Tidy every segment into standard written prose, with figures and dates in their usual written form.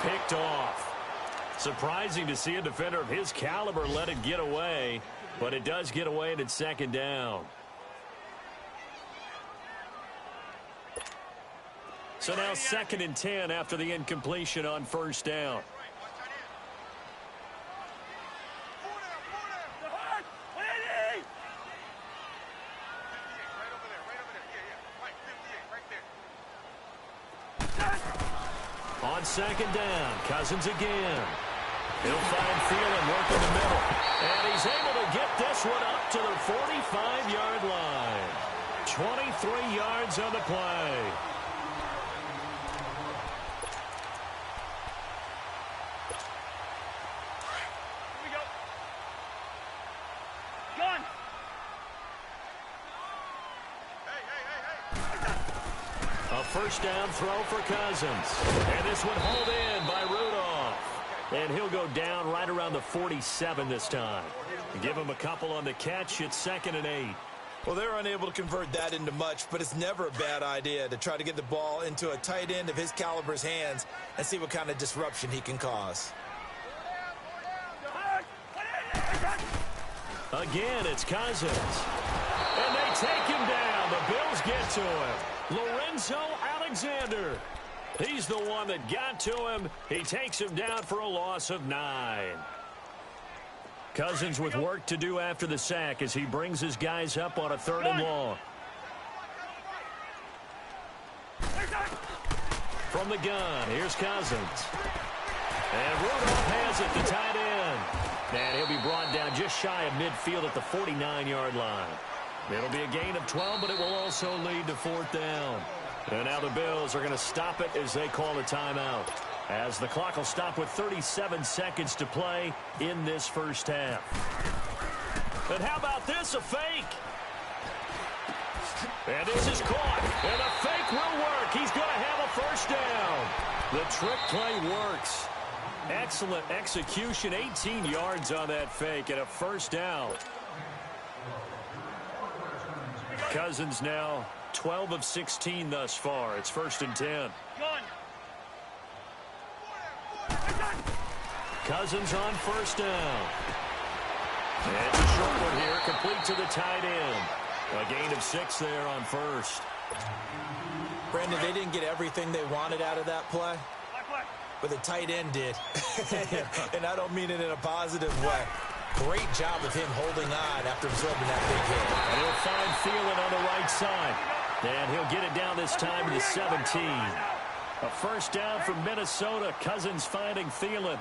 picked off. Surprising to see a defender of his caliber let it get away, but it does get away and it's second down. So now 2nd and 10 after the incompletion on first down. On 2nd down, Cousins again. He'll find Thielen working the middle. And he's able to get this one up to the 45-yard line. 23 yards on the play. A first down throw for Cousins. And this one hauled in by Rudolph. And he'll go down right around the 47 this time. Give him a couple on the catch. It's 2nd and 8. Well, they're unable to convert that into much, but it's never a bad idea to try to get the ball into a tight end of his caliber's hands and see what kind of disruption he can cause. Again, it's Cousins. And they take him down. The Bills get to him. Lorenzo Alexander. He's the one that got to him. He takes him down for a loss of 9. Cousins with work to do after the sack as he brings his guys up on a 3rd and long. From the gun, here's Cousins. And Rudolph has it, the tight end. And he'll be brought down just shy of midfield at the 49-yard line. It'll be a gain of 12, but it will also lead to 4th down. And now the Bills are going to stop it as they call a timeout, as the clock will stop with 37 seconds to play in this first half. And how about this, a fake? And this is caught, and a fake will work. He's going to have a first down. The trick play works. Excellent execution, 18 yards on that fake, and a first down. Cousins now 12 of 16 thus far. It's 1st and 10. Cousins on first down. And it's a short one here, complete to the tight end. A gain of 6 there on first. Brandon, they didn't get everything they wanted out of that play, but the tight end did. And I don't mean it in a positive way. Great job of him holding on after absorbing that big hit. And he'll find Thielen on the right side. And he'll get it down this time to the 17. A first down from Minnesota. Cousins finding Thielen.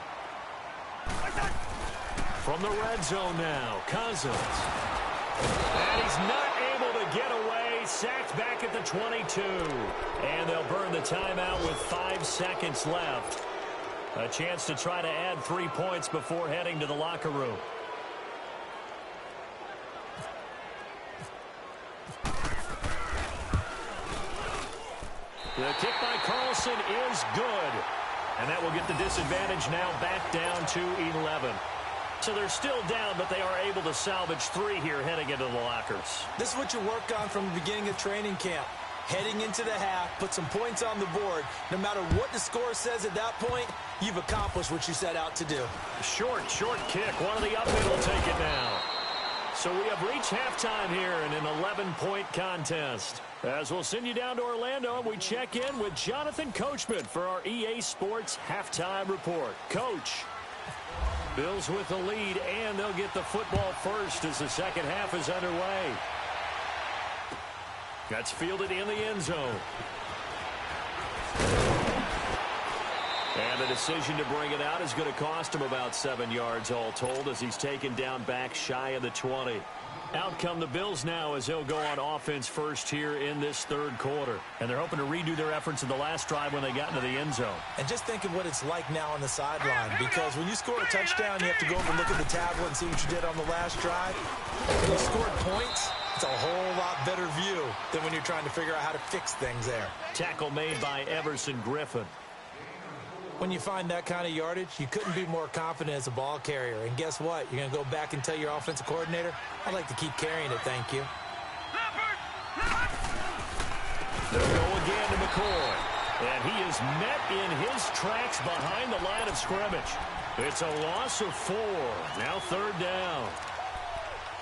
From the red zone now, Cousins. And he's not able to get away. Sacked back at the 22. And they'll burn the timeout with 5 seconds left. A chance to try to add 3 points before heading to the locker room. The kick by Carlson is good. And that will get the disadvantage now back down to 11. So they're still down, but they are able to salvage 3 here heading into the lockers. This is what you work on from the beginning of training camp. Heading into the half, put some points on the board. No matter what the score says at that point, you've accomplished what you set out to do. Short kick. One of the up mid will take it now. So we have reached halftime here in an 11-point contest. As we'll send you down to Orlando, we check in with Jonathan Coachman for our EA Sports Halftime Report. Coach, Bills with the lead, and they'll get the football first as the second half is underway. That's fielded in the end zone. And the decision to bring it out is going to cost him about 7 yards all told as he's taken down back shy of the 20. Out come the Bills now as they'll go on offense first here in this 3rd quarter. And they're hoping to redo their efforts in the last drive when they got into the end zone. And just think of what it's like now on the sideline, because when you score a touchdown, you have to go over and look at the tablet and see what you did on the last drive. When you scored points, it's a whole lot better view than when you're trying to figure out how to fix things there. Tackle made by Everson Griffin. When you find that kind of yardage, you couldn't be more confident as a ball carrier. And guess what? You're going to go back and tell your offensive coordinator, I'd like to keep carrying it, thank you. They'll go again to McCoy. And he is met in his tracks behind the line of scrimmage. It's a loss of 4. Now 3rd down.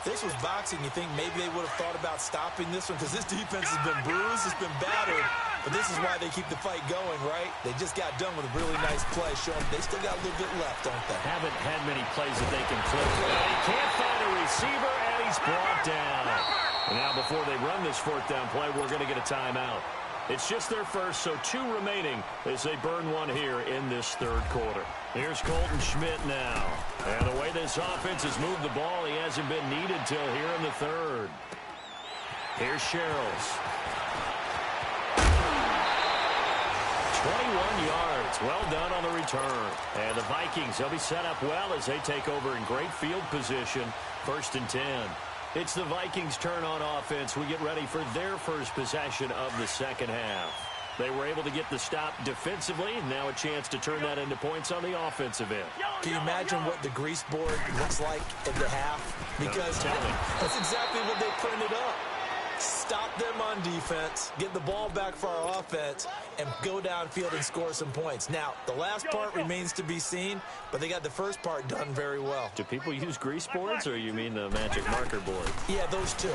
This was boxing. You think maybe they would have thought about stopping this one because this defense has been bruised, it's been battered. But this is why they keep the fight going, right? They just got done with a really nice play, showing they still got a little bit left, don't they? Haven't had many plays that they can clip. He can't find a receiver, and he's brought down. And now before they run this 4th down play, we're going to get a timeout. It's just their first, so 2 remaining as they burn one here in this 3rd quarter. Here's Colton Schmidt now. And the way this offense has moved the ball, he hasn't been needed till here in the 3rd. Here's Sherrills. 21 yards. Well done on the return. And the Vikings, they'll be set up well as they take over in great field position. 1st and 10. It's the Vikings' turn on offense. We get ready for their first possession of the 2nd half. They were able to get the stop defensively. Now a chance to turn that into points on the offensive end. Can you imagine what the grease board looks like in the half? Because that's exactly what they printed up. Stop them on defense, get the ball back for our offense, and go downfield and score some points. Now, the last part remains to be seen, but they got the first part done very well. Do people use grease boards, or you mean the magic marker board? Yeah, those two.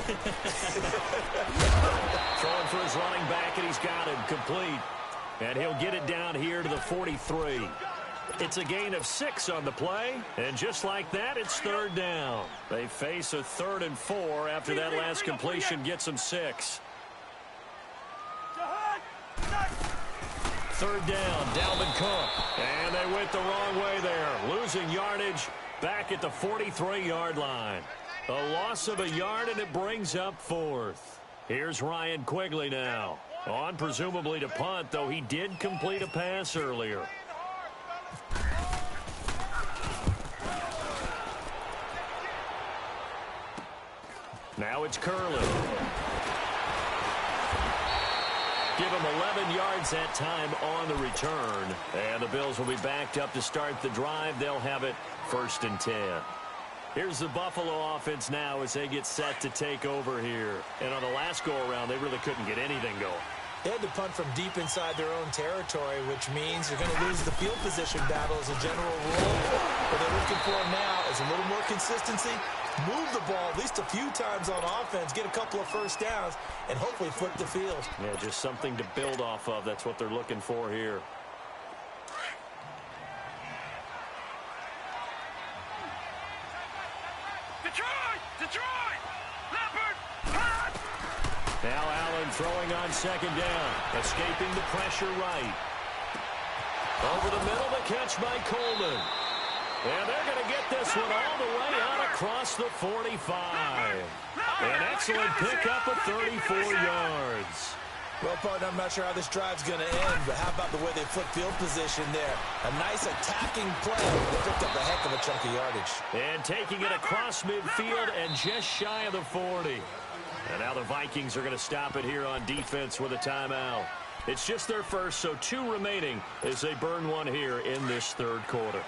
Throwing for his running back, and he's got him complete. And he'll get it down here to the 43. It's a gain of 6 on the play, and just like that, it's 3rd down. They face a 3rd and 4 after that last completion gets them 6. 3rd down, Dalvin Cook. And they went the wrong way there, losing yardage back at the 43-yard line. A loss of a yard, and it brings up 4th. Here's Ryan Quigley now. On presumably to punt, though he did complete a pass earlier. Now it's Curley. Give him 11 yards that time on the return. And the Bills will be backed up to start the drive. They'll have it 1st and 10. Here's the Buffalo offense now as they get set to take over here. And on the last go-around, they really couldn't get anything going. They had to punt from deep inside their own territory, which means you're going to lose the field position battle as a general rule. What they're looking for now is a little more consistency, move the ball at least a few times on offense, get a couple of first downs, and hopefully flip the field. Yeah, just something to build off of. That's what they're looking for here. Now Allen throwing on 2nd down, escaping the pressure right. Over the middle, the catch by Coleman. And they're going to get this one all the way out across the 45. An excellent pickup of 34 yards. Well, partner, I'm not sure how this drive's going to end, but how about the way they flip field position there? A nice attacking play. They picked up a heck of a chunk of yardage. And taking it across midfield and just shy of the 40. And now the Vikings are going to stop it here on defense with a timeout. It's just their first, so 2 remaining as they burn one here in this 3rd quarter.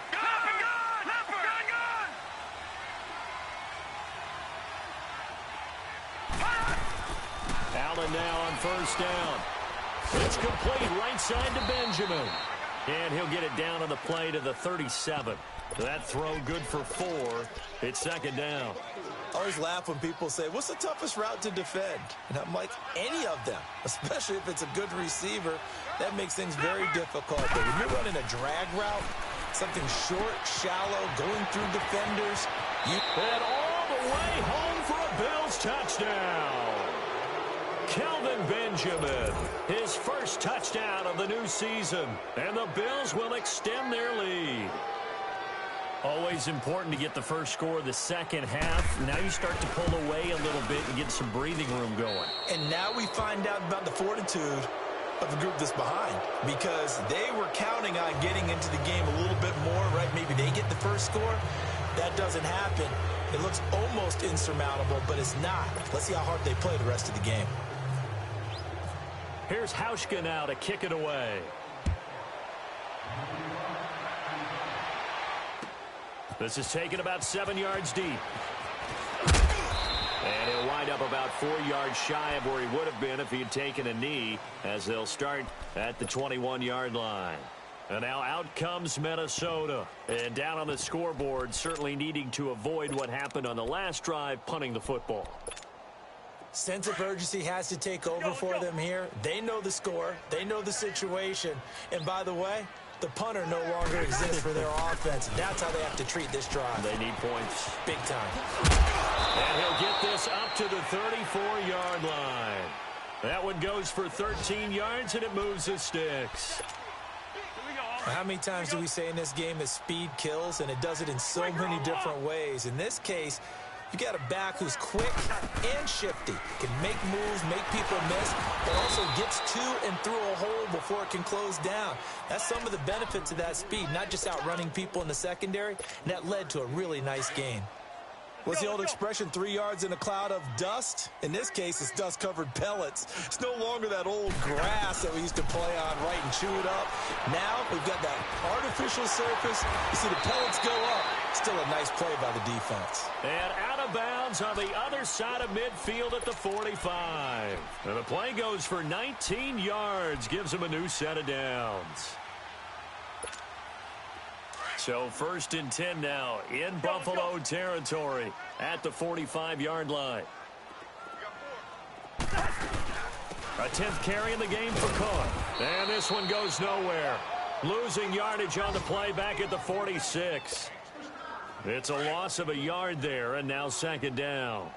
Allen now on 1st down. It's complete right side to Benjamin. And he'll get it down on the play to the 37. That throw good for 4. It's 2nd down. I always laugh when people say, what's the toughest route to defend? And I'm like, any of them, especially if it's a good receiver. That makes things very difficult. But when you're running a drag route, something short, shallow, going through defenders. And all the way home for a Bills touchdown. Kelvin Benjamin, his first touchdown of the new season. And the Bills will extend their lead. Always important to get the first score of the 2nd half. Now you start to pull away a little bit and get some breathing room going. And now we find out about the fortitude of the group that's behind, because they were counting on getting into the game a little bit more, right? Maybe they get the first score. That doesn't happen. It looks almost insurmountable, but it's not. Let's see how hard they play the rest of the game. Here's Hauschka now to kick it away. This is taken about 7 yards deep. And he'll wind up about 4 yards shy of where he would have been if he had taken a knee, as they'll start at the 21-yard line. And now out comes Minnesota. And down on the scoreboard, certainly needing to avoid what happened on the last drive, punting the football. Sense of urgency has to take over for them here. They know the score. They know the situation. And by the way, the punter no longer exists for their offense. That's how they have to treat this drive. They need points. Big time. And he'll get this up to the 34-yard line. That one goes for 13 yards, and it moves the sticks. How many times do we say in this game that speed kills, and it does it in so many different ways? In this case, you got a back who's quick and shifty, can make moves, make people miss, but also gets to and through a hole before it can close down. That's some of the benefits of that speed, not just outrunning people in the secondary, and that led to a really nice gain. What's the old expression, 3 yards in a cloud of dust? In this case, it's dust-covered pellets. It's no longer that old grass that we used to play on, right, and chew it up. Now we've got that artificial surface. You see the pellets go up. Still a nice play by the defense. And out of bounds on the other side of midfield at the 45. And the play goes for 19 yards, gives him a new set of downs. So 1st and 10 now in Buffalo territory at the 45-yard line. A 10th carry in the game for Cook. And this one goes nowhere. Losing yardage on the play back at the 46. It's a loss of a yard there, and now 2nd down.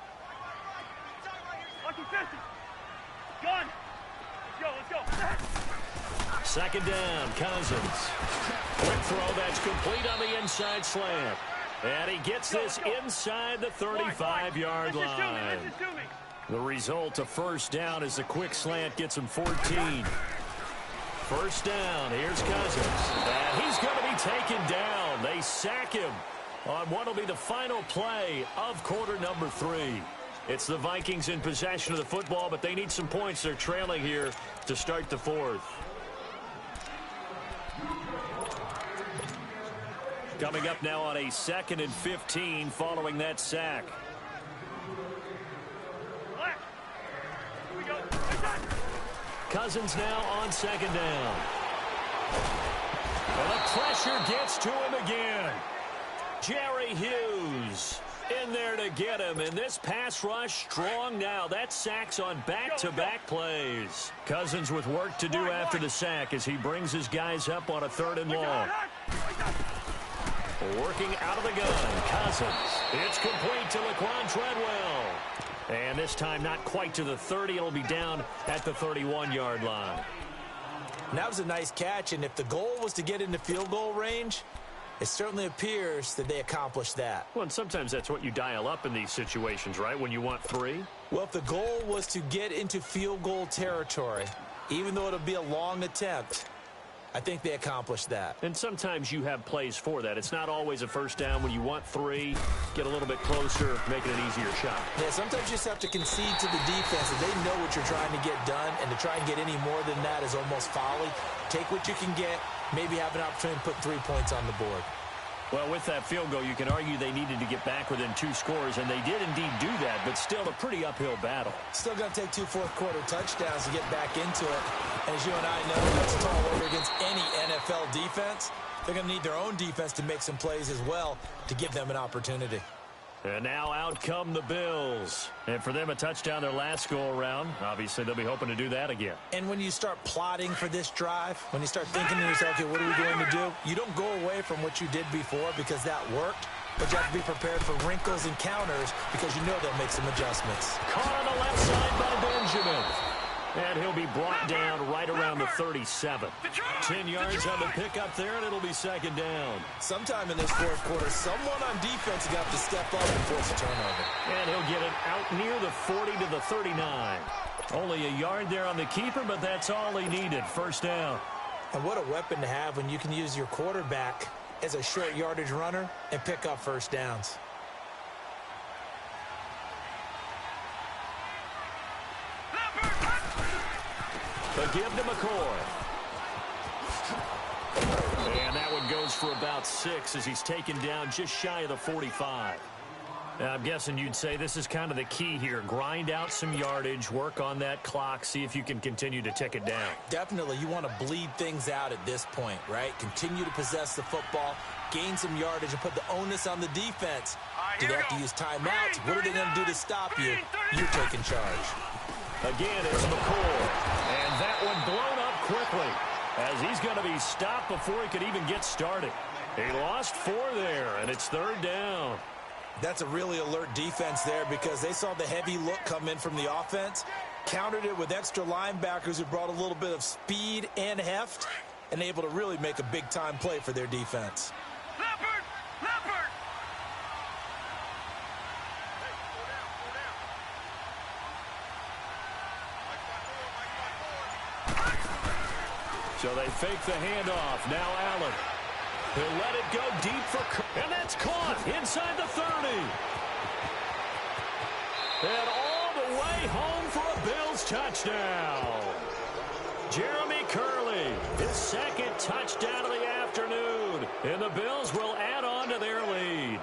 Second down, Cousins. Quick throw that's complete on the inside slant. And he gets this inside the 35-yard line. The result, a 1st down, as the quick slant gets him 14. 1st down, here's Cousins. And he's going to be taken down. They sack him on what will be the final play of quarter number 3. It's the Vikings in possession of the football, but they need some points. They're trailing here to start the 4th. Coming up now on a 2nd and 15 following that sack. Cousins now on 2nd down. And the pressure gets to him again. Jerry Hughes in there to get him. And this pass rush strong now. That sack's on back-to-back plays. Cousins with work to do after the sack as he brings his guys up on a 3rd and long. Working out of the gun, Cousins. It's complete to Laquan Treadwell. And this time not quite to the 30. It'll be down at the 31-yard line. And that was a nice catch, and if the goal was to get into field goal range, it certainly appears that they accomplished that. Well, and sometimes that's what you dial up in these situations, right, when you want 3? Well, if the goal was to get into field goal territory, even though it'll be a long attempt, I think they accomplished that. And sometimes you have plays for that. It's not always a 1st down. When you want 3, get a little bit closer, make it an easier shot. Yeah, sometimes you just have to concede to the defense that they know what you're trying to get done, and to try and get any more than that is almost folly. Take what you can get, maybe have an opportunity to put 3 points on the board. Well, with that field goal, you can argue they needed to get back within 2 scores, and they did indeed do that, but still a pretty uphill battle. Still going to take 2 fourth-quarter touchdowns to get back into it. And as you and I know, that's a tall order against any NFL defense. They're going to need their own defense to make some plays as well to give them an opportunity. And now out come the Bills. And for them, a touchdown their last go-around. Obviously, they'll be hoping to do that again. And when you start plotting for this drive, when you start thinking to yourself, okay, what are we going to do? You don't go away from what you did before because that worked. But you have to be prepared for wrinkles and counters because you know they'll make some adjustments. Caught on the left side by Benjamin. And he'll be brought down right around the 37. 10 yards on the pickup there, and it'll be 2nd down. Sometime in this 4th quarter, someone on defense is going to have to step up and force a turnover. And he'll get it out near the 40 to the 39. Only a yard there on the keeper, but that's all he needed. 1st down. And what a weapon to have when you can use your quarterback as a short yardage runner and pick up 1st downs. The give to McCoy. And that one goes for about 6 as he's taken down just shy of the 45. I'm guessing you'd say this is kind of the key here. Grind out some yardage, work on that clock, see if you can continue to tick it down. Definitely, you want to bleed things out at this point, right? Continue to possess the football, gain some yardage, and put the onus on the defense. Do they have to use timeouts? What are they going to do to stop you? You're taking charge. Again, it's McCool. And that one blown up quickly as he's going to be stopped before he could even get started. He lost 4 there, and it's 3rd down. That's a really alert defense there because they saw the heavy look come in from the offense, countered it with extra linebackers who brought a little bit of speed and heft, and able to really make a big-time play for their defense. Leopard! Leopard! So they fake the handoff. Now Allen. He'll let it go deep for and that's caught inside the 30. And all the way home for a Bills touchdown. Jeremy Curley, his 2nd touchdown of the afternoon. And the Bills will add on to their lead.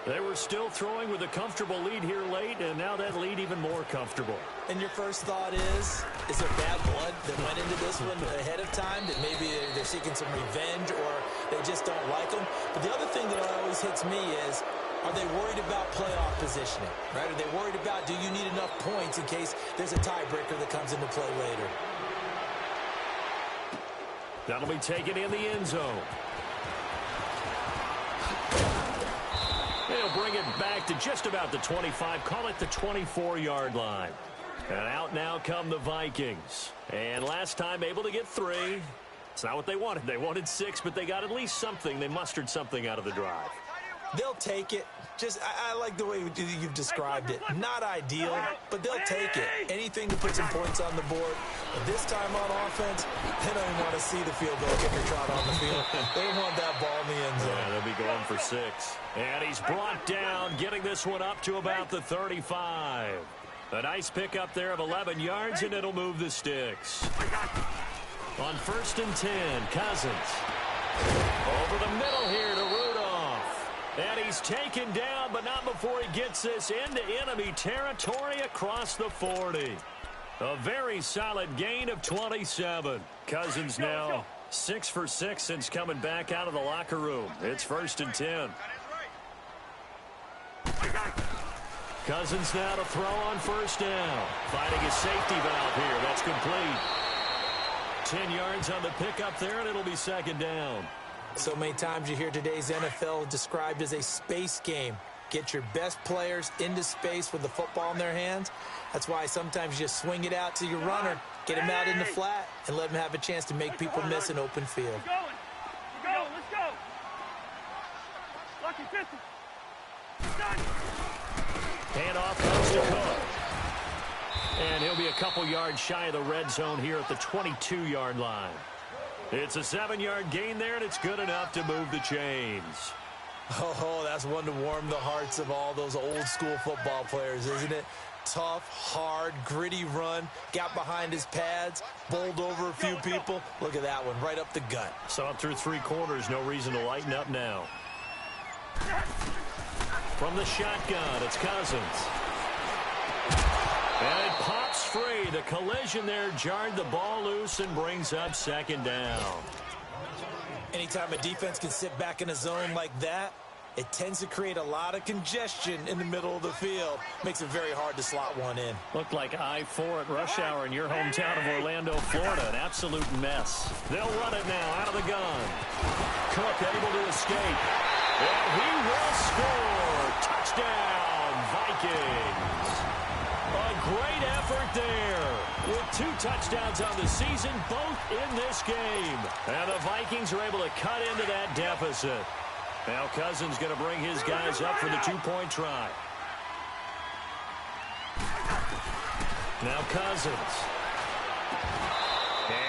They were still throwing with a comfortable lead here late, and now that lead even more comfortable. And your first thought is there bad blood that went into this one ahead of time, that maybe they're seeking some revenge or they just don't like them? But the other thing that always hits me is, are they worried about playoff positioning, right? Are they worried about, do you need enough points in case there's a tiebreaker that comes into play later? That'll be taken in the end zone. They'll bring it back to just about the 25, call it the 24-yard line. And out now come the Vikings. And last time able to get 3. It's not what they wanted. They wanted 6, but they got at least something. They mustered something out of the drive. They'll take it. I like the way you've described it. Not ideal, but they'll take it. Anything to put some points on the board. But this time on offense, they don't even want to see the field goal kicker trot on the field. They want that ball in the end zone. Yeah, they'll be going for 6. And he's brought down, getting this one up to about the 35. A nice pickup there of 11 yards, and it'll move the sticks. On 1st and 10, Cousins. Over the middle here to Rudolph. And he's taken down, but not before he gets this into enemy territory across the 40. A very solid gain of 27. Cousins now 6 for 6 since coming back out of the locker room. It's 1st and 10. Cousins now to throw on 1st down. Finding a safety valve here. That's complete. 10 yards on the pickup there, and it'll be 2nd down. So many times you hear today's NFL described as a space game. Get your best players into space with the football in their hands. That's why sometimes you just swing it out to your runner, get him out in the flat, and let him have a chance to make people miss an open field. Keep going. Keep going. Let's go. Lucky 50. Done. Handoff comes to Cook. And he'll be a couple yards shy of the red zone here at the 22-yard line. It's a 7-yard gain there, and it's good enough to move the chains. Oh, that's one to warm the hearts of all those old-school football players, isn't it? Tough, hard, gritty run, got behind his pads, bowled over a few people. Look at that one, right up the gut. Saw it through 3 quarters, no reason to lighten up now. From the shotgun, it's Cousins. And it pops free. The collision there jarred the ball loose and brings up 2nd down. Anytime a defense can sit back in a zone like that, it tends to create a lot of congestion in the middle of the field. Makes it very hard to slot one in. Looked like I-4 at rush hour in your hometown of Orlando, Florida. An absolute mess. They'll run it now out of the gun. Cook able to escape. And he will score. Touchdown, Vikings. A great effort there. With 2 touchdowns on the season, both in this game. And the Vikings are able to cut into that deficit. Now Cousins going to bring his guys up for the 2-point try. Now Cousins.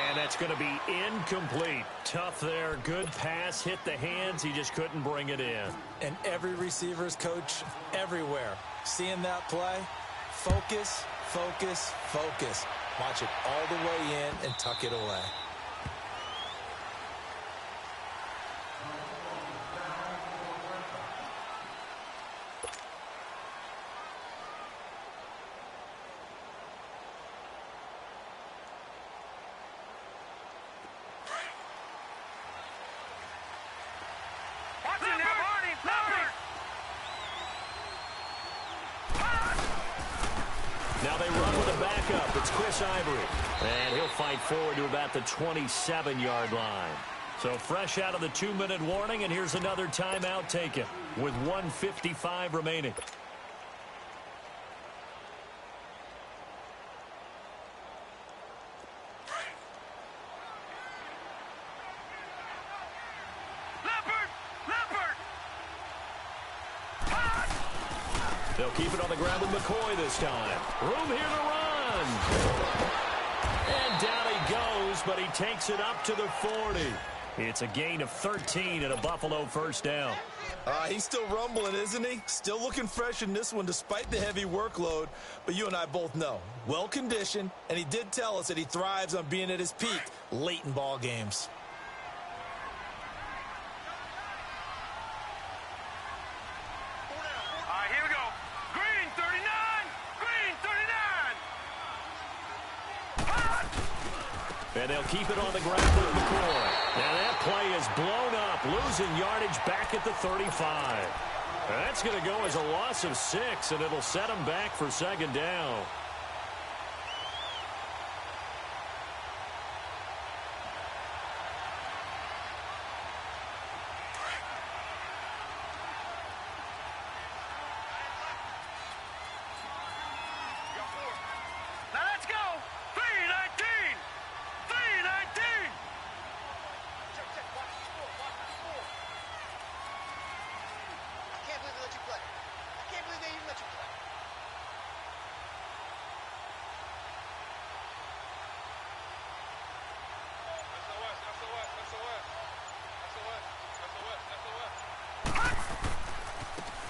And that's going to be incomplete. Tough there. Good pass. Hit the hands. He just couldn't bring it in. And every receiver's coach everywhere. Seeing that play, focus, focus, focus. Watch it all the way in and tuck it away. Travis Ivory. And he'll fight forward to about the 27-yard line. So fresh out of the 2-minute warning, and here's another timeout taken with 1:55 remaining. They'll keep it on the ground with McCoy this time. Room here to run. And down he goes, but he takes it up to the 40. It's a gain of 13 and a Buffalo first down. He's still rumbling, isn't he? Still looking fresh in this one despite the heavy workload. But you and I both know, well-conditioned, and he did tell us that he thrives on being at his peak late in ball games. And they'll keep it on the ground with McCoy. Now that play is blown up, losing yardage back at the 35. That's going to go as a loss of 6, and it'll set them back for second down.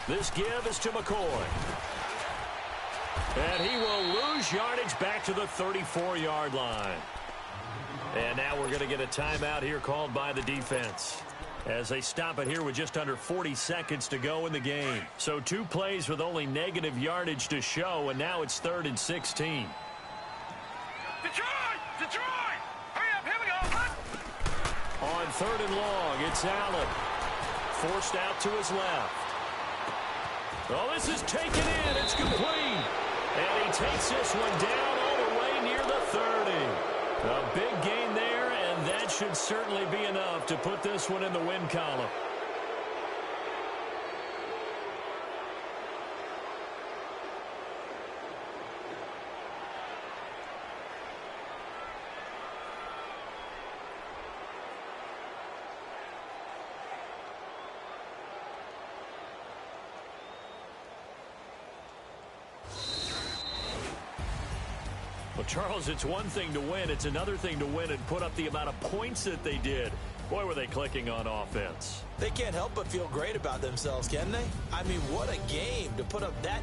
This give is to McCoy. And he will lose yardage back to the 34-yard line. And now we're going to get a timeout here called by the defense, as they stop it here with just under 40 seconds to go in the game. So 2 plays with only negative yardage to show, and now it's 3rd and 16. Detroit! Hurry up, here we go! On 3rd and long, it's Allen. Forced out to his left. Oh, this is taken in. It's complete. And he takes this one down all the way near the 30. A big gain there, and that should certainly be enough to put this one in the win column. Well, Charles, it's one thing to win. It's another thing to win and put up the amount of points that they did. Boy, were they clicking on offense. They can't help but feel great about themselves, can they? I mean, what a game to put up that